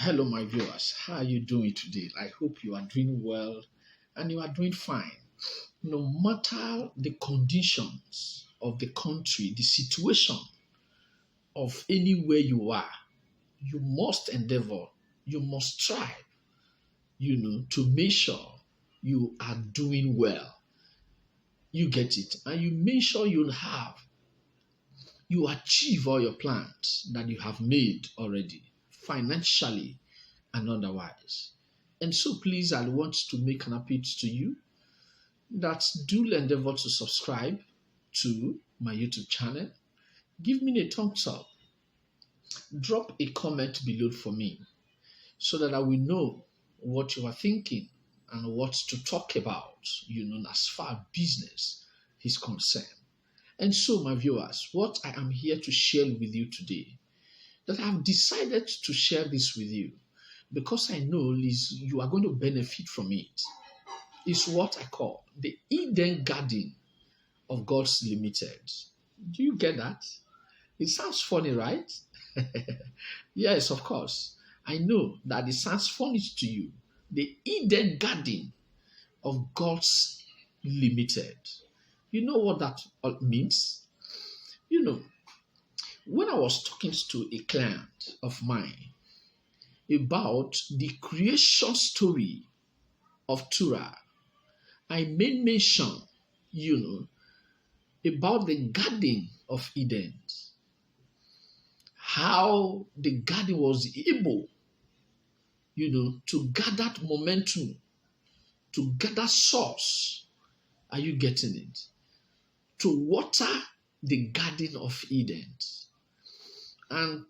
Hello, my viewers. How are you doing today? I hope you are doing well and you are doing fine. No matter the conditions of the country, the situation of anywhere you are, you must endeavor, you must try, to make sure you are doing well. You get it. And you make sure you achieve all your plans that you have made already, financially and otherwise. And so, please, I want to make an appeal to you that do endeavor to subscribe to my YouTube channel. Give me a thumbs up. Drop a comment below for me so that I will know what you are thinking and what to talk about, as far as business is concerned. And so, my viewers, what I am here to share with you today, that I have decided to share this with you because I know you are going to benefit from it, is what I call the Eden Garden of God's Limited. Do you get that? It sounds funny, right? Yes, of course. I know that it sounds funny to you. The Eden Garden of God's Limited. You know what that means? When I was talking to a client of mine about the creation story of Torah, I made mention, about the Garden of Eden. How the garden was able, to gather momentum, to gather source. Are you getting it? To water the Garden of Eden. And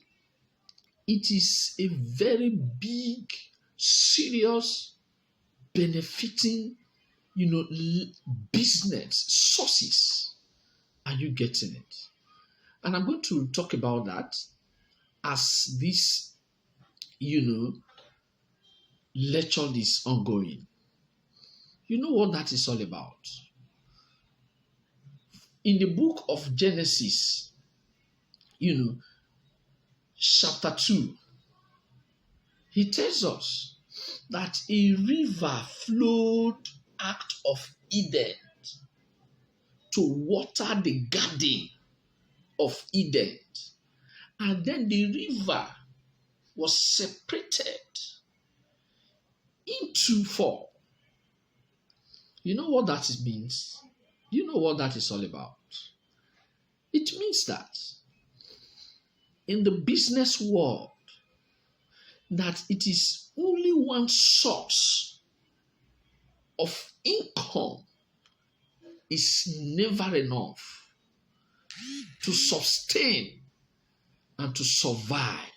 it is a very big, serious, benefiting, business sources. Are you getting it? And I'm going to talk about that as this, lecture is ongoing. You know what that is all about? In the book of Genesis, chapter 2, he tells us that a river flowed out of Eden to water the garden of Eden. And then the river was separated into four. You know what that means? You know what that is all about? It means that in the business world, that it is only one source of income is never enough to sustain and to survive.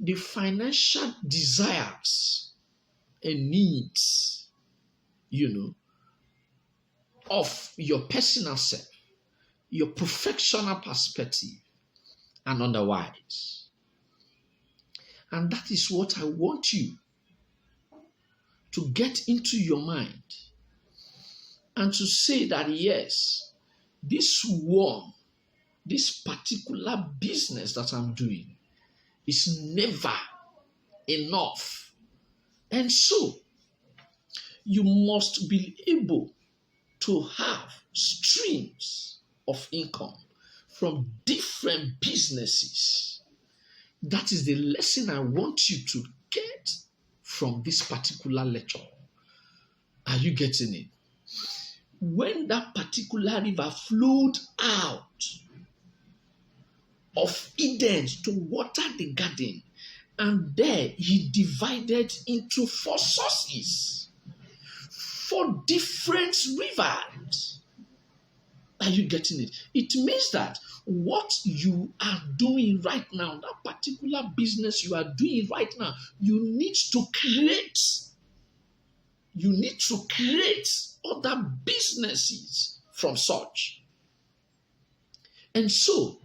The financial desires and needs, of your personal self, your professional perspective, and otherwise. And that is what I want you to get into your mind and to say that, yes, this particular business that I'm doing is never enough. And so, you must be able to have streams of income from different businesses. That is the lesson I want you to get from this particular lecture. Are you getting it? When that particular river flowed out of Eden to water the garden, and there he divided into four sources, four different rivers. Are you getting it? It means that what you are doing right now, that particular business you are doing right now, you need to create other businesses from such. And so,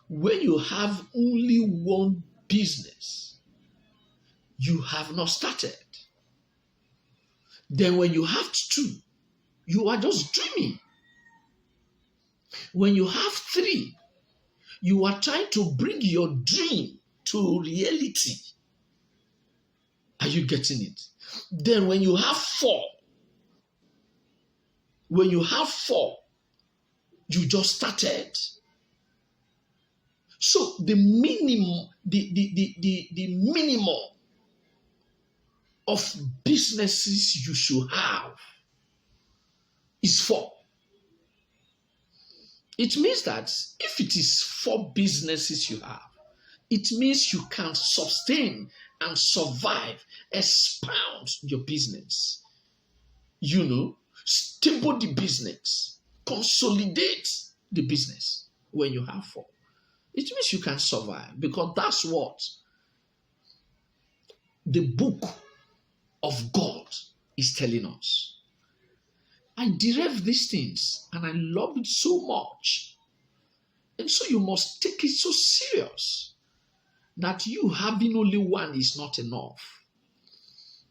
when you have only one business, you have not started. Then when you have two, you are just dreaming. When you have three, you are trying to bring your dream to reality. Are you getting it? Then when you have four, you just started. So the minimum, the minimum of businesses you should have is four. It means that if it is four businesses you have, it means you can sustain and survive, expound your business. Stable the business, consolidate the business when you have four. It means you can survive, because that's what the book of God is telling us. I derive these things and I love it so much. And so you must take it so serious that you having only one is not enough,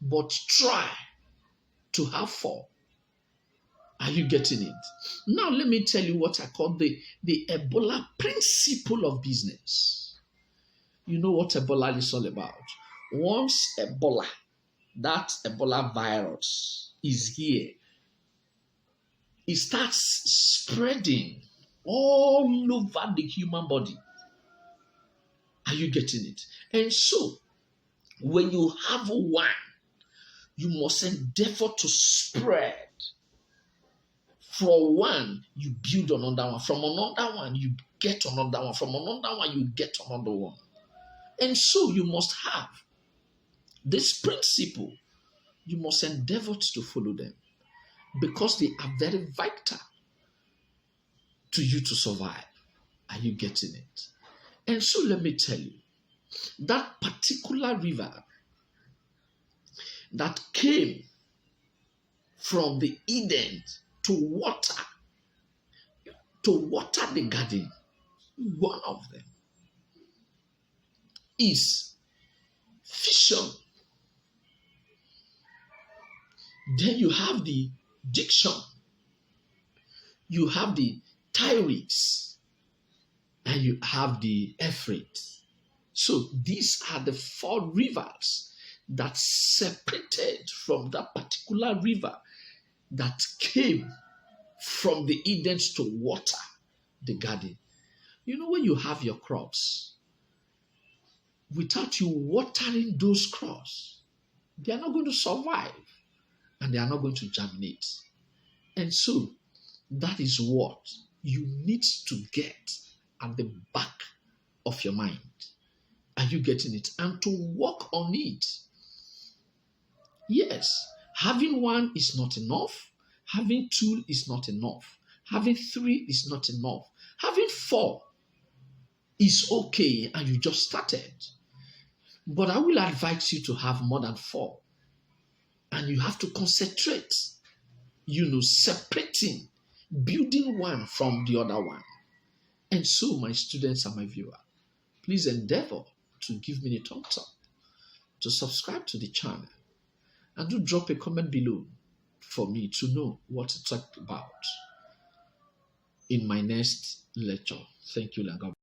but try to have four. Are you getting it? Now let me tell you what I call the Ebola principle of business. You know what Ebola is all about. Once that Ebola virus is here, it starts spreading all over the human body. Are you getting it? And so, when you have one, you must endeavor to spread. From one, you build another one. From another one, you get another one. From another one, you get another one. And so, you must have this principle. You must endeavor to follow them, because they are very vital to you to survive. Are you getting it? And so let me tell you, that particular river that came from the Eden to water the garden, one of them is fission. Then you have the diction, you have the Tigris, and you have the Euphrates. So these are the four rivers that separated from that particular river that came from the Edens to water the garden. When you have your crops, without you watering those crops, they are not going to survive and they are not going to germinate. And so that is what you need to get at the back of your mind. Are you getting it? And to work on it. Yes, having one is not enough. Having two is not enough. Having three is not enough. Having four is okay, and you just started. But I will advise you to have more than four. And you have to concentrate, separating, building one from the other one. And so, my students and my viewer, please endeavor to give me a thumbs up, to subscribe to the channel, and do drop a comment below for me to know what to talk about in my next lecture. Thank you, and God bless.